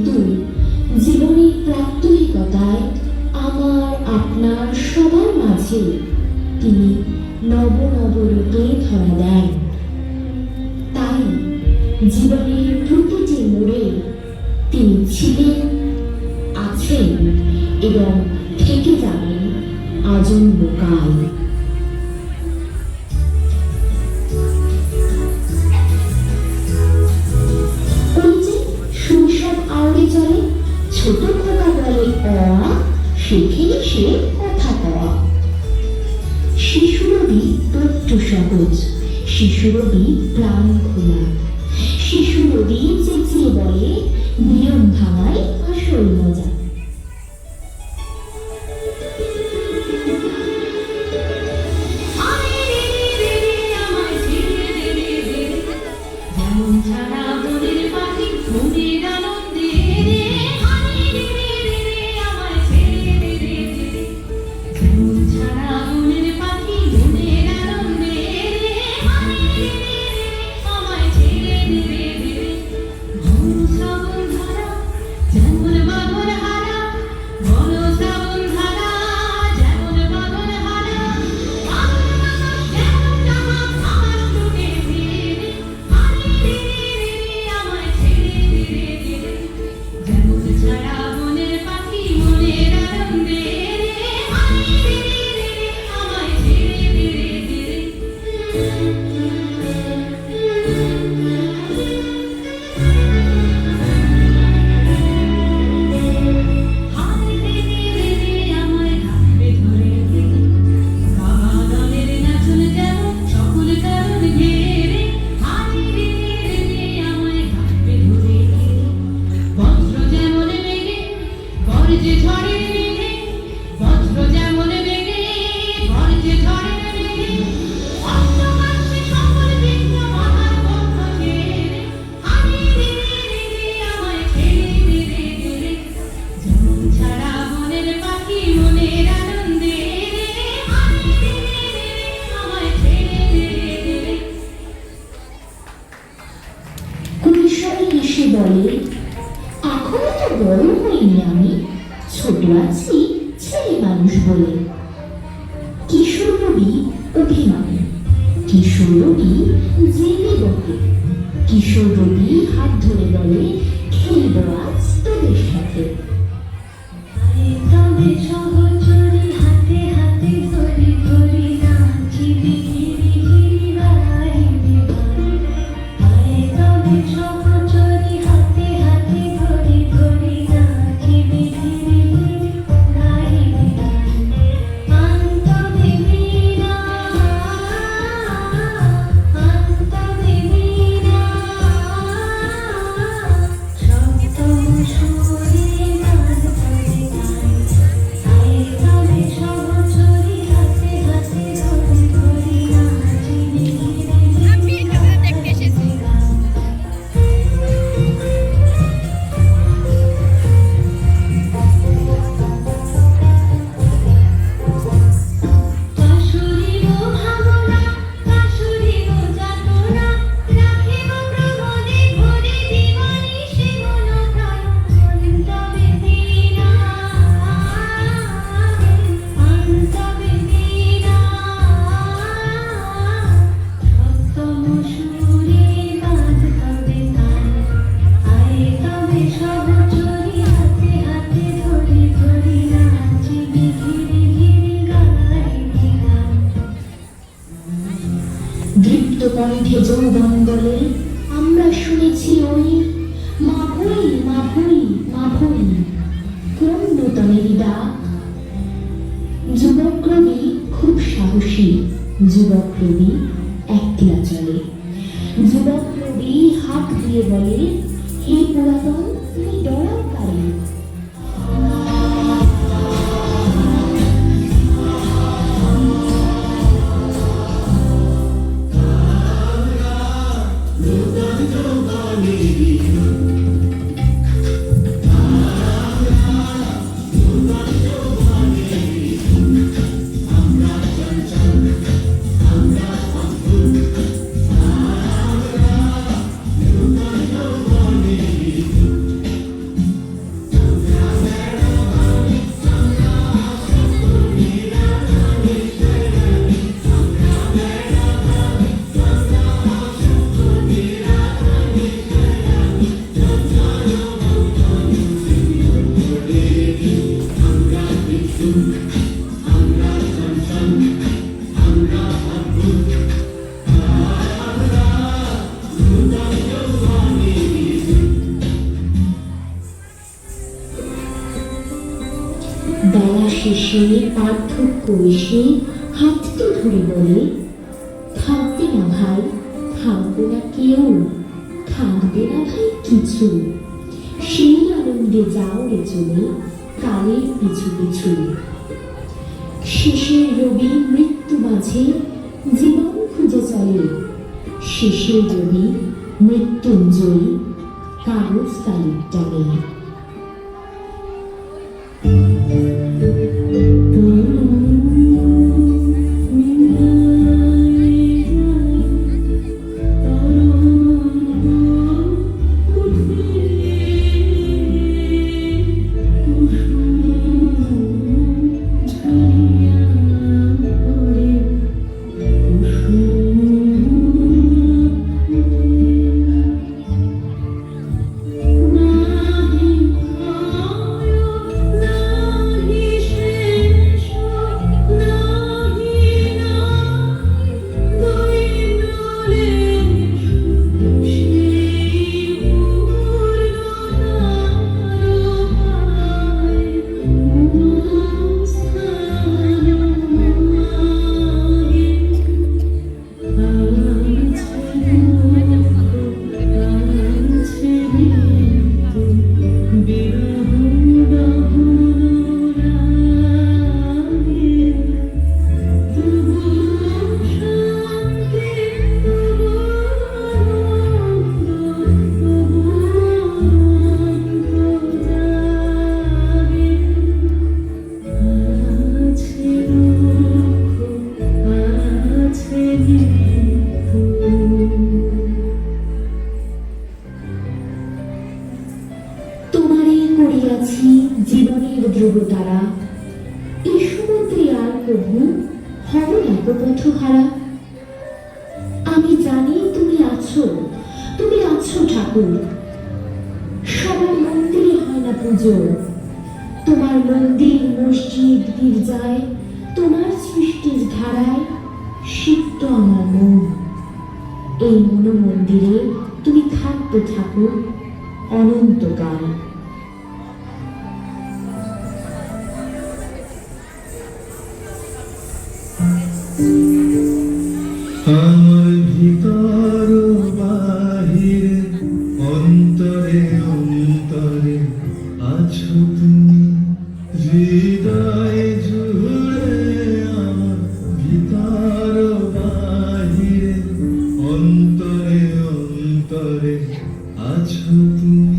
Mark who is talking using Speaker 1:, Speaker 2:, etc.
Speaker 1: কিন্তু জীবনের প্রাত্যহিকতায় আমার আপনার সবার মাঝে তিনি নব নব রূপে ধরা দেন। তাই জীবনের প্রতিটি মোড়ে তিনি ছিলেন, আছেন এবং থেকে যাবেন আজন্মকাল। চলে ছোট খোকা বলে অ, সেখানে সে কথা কওয়া। শিশুরবি তথ্য সহজ, শিশুরবি প্রাণ খোলা, শিশুরবি চেঁচিয়ে বলে নিয়ম ভাঙায় আসল মজা। বলে এখনো তো বড় হইনি আমি, ছোট আছি ছেলে মানুষ বলে। কিশোর রবি অভিমানী, কিশোর রবি জেলে বকে, কিশোর রবি হাত ধরে বলে খেলবো আজ তোদের সাথে। কণ্ঠে যৌবন বলে আমরা শুনেছি ওই মাভই মাভই মাভই, কোন নূতনেরই ডাক। যুবক রবি খুব সাহসী, যুবক রবি একলা চলে, যুবক রবি হাত দিয়ে বলে হে পুরাতন তুমি ডরাও কারে। বেলা শেষে পার্থক্য এসে হাতটি ধরে বলে, থাকবে না ভাই, থাকবে না কেউ, থাকবে না ভাই কিছু, সেই আনন্দে যাও রে চলে কালের পিছু পিছু। শেষের রবি মৃত্যু মাঝে জীবন খুঁজে চলে, শেষের রবি মৃত্যুঞ্জয়ী কাগজ কালির টানে। করিয়াছি জীবনের ধ্রুবতারা, এই সমুদ্রে আর প্রভু হব না পথহারা। আমি জানি তুমি আছো ঠাকুর, সবার মন্দিরে হয় না পুজো, তোমার মন্দির মসজিদ গির্জায়, তোমার সৃষ্টির ধারায় সিদ্ধ আমার মন। এই মন মন্দিরে তুমি থাকবে ঠাকুর অনন্তকাল।
Speaker 2: আমার ভিতর বাহিরে অন্তরে অন্তরে আছো তুমি, হৃদয়ে জুড়ে আমার ভিতর বাহিরে অন্তরে অন্তরে আছো তুমি।